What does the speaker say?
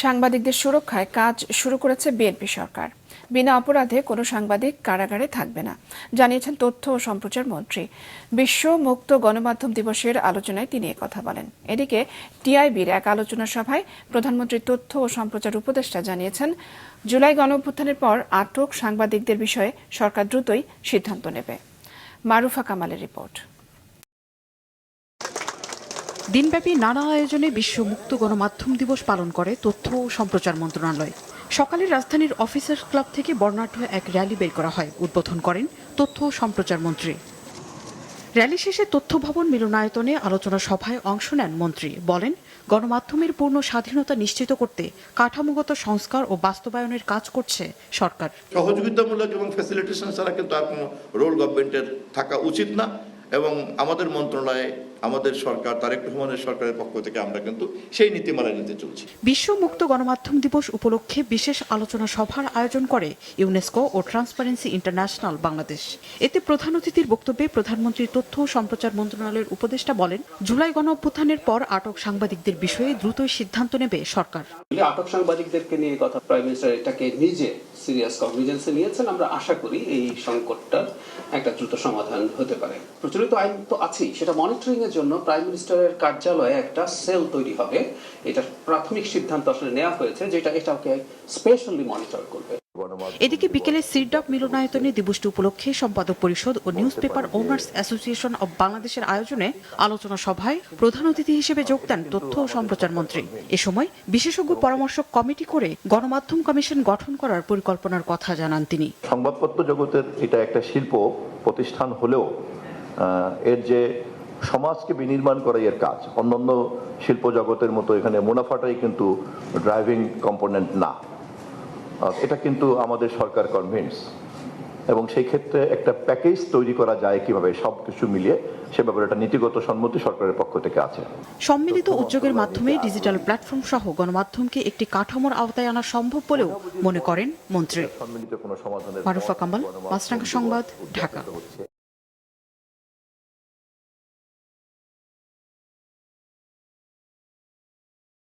সাংবাদিকদের সুরক্ষায় কাজ শুরু করেছে বিএনপি সরকার। বিনা অপরাধে কোনো সাংবাদিক কারাগারে থাকবে না, জানিয়েছেন তথ্য ও সম্প্রচার মন্ত্রী। বিশ্ব মুক্ত গণমাধ্যম দিবসের আলোচনায় তিনি কথা বলেন। এদিকে টিআইবির এক আলোচনা সভায় প্রধানমন্ত্রীর তথ্য ও সম্প্রচার উপদেষ্টা জানিয়েছেন, জুলাই গণঅভ্যুত্থানের পর আটক সাংবাদিকদের বিষয়ে সরকার দ্রুতই সিদ্ধান্ত নেবে। মারুফা কামালের রিপোর্ট। দিনব্যাপী নানা আয়োজনে বিশ্ব মুক্ত গণমাধ্যম দিবস পালন করে তথ্য ও সম্প্রচার মন্ত্রণালয়। সকালে রাজধানীর অফিসার্স ক্লাব থেকে বর্ণাঢ্য এক র্যালি বের করা হয়, উদ্বোধন করেন তথ্য ও সম্প্রচার মন্ত্রী। র্যালি শেষে তথ্য ভবন মিলনায়তনে আলোচনা সভায় অংশ নেন মন্ত্রী। বলেন, গণমাধ্যমের পূর্ণ স্বাধীনতা নিশ্চিত করতে কাঠামোগত সংস্কার ও বাস্তবায়নের কাজ করছে সরকার। সহযোগিতামূলক এবং ফ্যাসিলিটেশন ছাড়া কিন্তু আর কোনো রোল গভর্নমেন্টের থাকা উচিত না, এবং আমাদের মন্ত্রণালয়ে আমাদের সরকার তারেক রহমানের সরকারের পক্ষ থেকে আমরা কিন্তু সেই নীতিমালা নিতে চলছি। বিশ্ব মুক্ত গণমাধ্যম দিবস উপলক্ষে বিশেষ আলোচনা সভার আয়োজন করে ইউনেস্কো ও ট্রান্সপারেন্সি ইন্টারন্যাশনাল বাংলাদেশ। এতে প্রধান অতিথির বক্তব্যে প্রধানমন্ত্রীর তথ্য ও সম্প্রচার মন্ত্রণালয়ের উপদেষ্টা বলেন, জুলাই গণঅভ্যুত্থানের পর আটক সাংবাদিকদের বিষয়ে দ্রুতই সিদ্ধান্ত নেবে সরকার। আটক সাংবাদিকদেরকে নিয়ে কথা প্রাইম মিনিস্টার এটাকে নিজে সিরিয়াস কগনিজেন্সে নিয়েছেন। আমরা আশা করি এই সংকটটার একটা দ্রুত সমাধান হতে পারে। প্রচলিত আইন তো আছেই, সেটা মনিটরিং এর জন্য প্রাইম মিনিস্টারের কার্যালয়ে একটা সেল তৈরি হবে। এটা প্রাথমিক সিদ্ধান্ত আসলে নেওয়া হয়েছে, যেটা এটাকে স্পেশালি মনিটর করবে। এদিকে বিকেলে সিরডাপ মিলনায়তনে দিবসটি উপলক্ষে সম্পাদক পরিষদ ও news paper owners association of বাংলাদেশের আয়োজনে আলোচনা সভায় প্রধান অতিথি হিসেবে যোগ দেন তথ্য ও সম্প্রচার মন্ত্রী। এ সময় বিশেষজ্ঞ পরামর্শক কমিটি করে গণমাধ্যম কমিশন গঠন করার পরিকল্পনার কথা জানান তিনি। সংবাদপত্র জগতের এটা একটা শিল্প প্রতিষ্ঠান হলেও এর যে সমাজকে বিনির্মাণ করা এর কাজ, অন্যান্য শিল্প জগতের মতো এখানে মুনাফাটাই কিন্তু ড্রাইভিং কম্পোনেন্ট না। এটা কিন্তু আমাদের সরকার কনভিন্স, এবং সেই ক্ষেত্রে একটা প্যাকেজ তৈরি করা যায় কিভাবে সবকিছু মিলিয়ে, সে ব্যাপারে একটা নীতিগত সম্মতি সরকারের পক্ষ থেকে আছে। সম্মিলিত উদ্যোগের মাধ্যমে ডিজিটাল প্ল্যাটফর্ম সহ গণমাধ্যমকে একটি কাঠামোর আওতায় আনা সম্ভব বলেও মনে করেন মন্ত্রী। সম্মিলিত কোনো সমাধানের মারুফা কামাল, মাছরাঙা সংবাদ, ঢাকা।